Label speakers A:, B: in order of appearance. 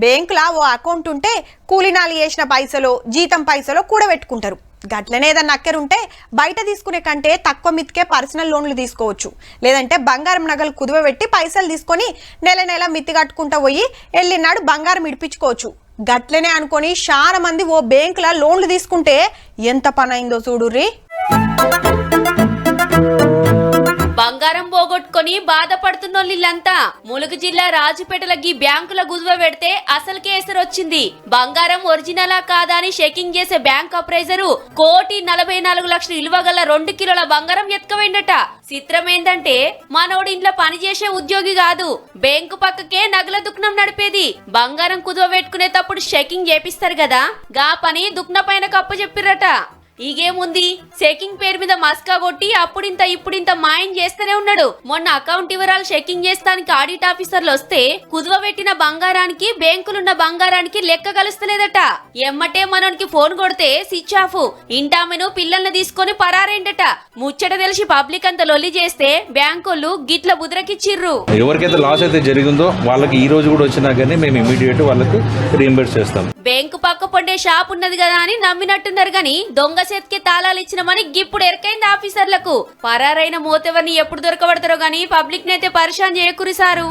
A: బ్యాంకులా ఓ account ఉంటే కూలినాలు చేసిన పైసలు జీతం పైసలు కూడబెట్టుకుంటారు. గట్లనే ఏదన్నా అక్కరుంటే బయట తీసుకునే కంటే తక్కువ మితికే పర్సనల్ లోన్లు తీసుకోవచ్చు. లేదంటే బంగారం నగలు కుదువబెట్టి పైసలు తీసుకొని నెల నెల మితి కట్టుకుంటా పోయి ఎల్లినాడు బంగారం ఇడిపించుకోవచ్చు. గట్లనే అనుకొని చాలా మంది ఓ బ్యాంకుల లోన్లు తీసుకుంటే ఎంత పని అయిందో చూడుర్రి.
B: బంగారం పోగొట్టుకొని బాధపడుతున్నోళ్ళంతా ములుగు జిల్లా రాజుపేటల గీ బ్యాంకుల గుదువ పెడితే అసలుకే ఎసరొచ్చింది. బంగారం ఒరిజినలా కాదా అని చెకింగ్ చేసే బ్యాంక్ అప్రైజరు 1,44,00,000 విలువగల 2 కిలోల బంగారం ఎత్తుకుపోయిందట. చిత్రమేందంటే మనోడు ఇంట్లో పనిచేసే ఉద్యోగి కాదు, బ్యాంకు పక్కకే నగల దుకాణం నడిపేది. బంగారం కుదువ పెట్టుకునేటప్పుడు చెకింగ్ చేపిస్తారు కదా, గా పని దుకాణ పైన కప్పు చెప్పిరట. ఈగేముంది, చెకింగ్ పేరు మీద మస్కా కొట్టి అప్పుడింత ఇప్పుడింత మాయం చేస్తూనే ఉన్నాడు. మొన్న అకౌంట్ వివరాలు చెకింగ్ చేస్తానికి ఆడిట్ ఆఫీసర్లు వస్తే కుదువ పెట్టిన బంగారానికి బ్యాంకులున్న బంగారానికి లెక్క కలుస్తలేదట. ఎమ్మటే మనోనికి ఫోన్ కొడితే స్విచ్ ఆఫ్. ఇంటామెను పిల్లల్ని తీసుకొని పరారేంటట. ముచ్చట తెలిసి పబ్లిక్ అంతా లొల్లి చేస్తే బ్యాంకులు గిట్ల బుద్రకిచ్చిర్రు.
C: ఎవరికైతే లాస్ అయితే జరిగిందో వాళ్ళకి ఈ రోజు కూడా వచ్చినా కానీ మేము ఇమీడియట్ వాళ్ళకి రీయింబర్స్ చేస్తాం.
B: బ్యాంకు పక్క పొండే షాప్ ఉన్నది కదా అని నమ్మినట్టున్నారు గాని దొంగ చేతికి తాళాలు ఇచ్చినమని గిప్పుడు ఎరకైంది ఆఫీసర్లకు. పరారైన మోతెవర్ని ఎప్పుడు దొరకబడతారో గాని పబ్లిక్ నైతే పరిశాన్ చేయకురి సారు.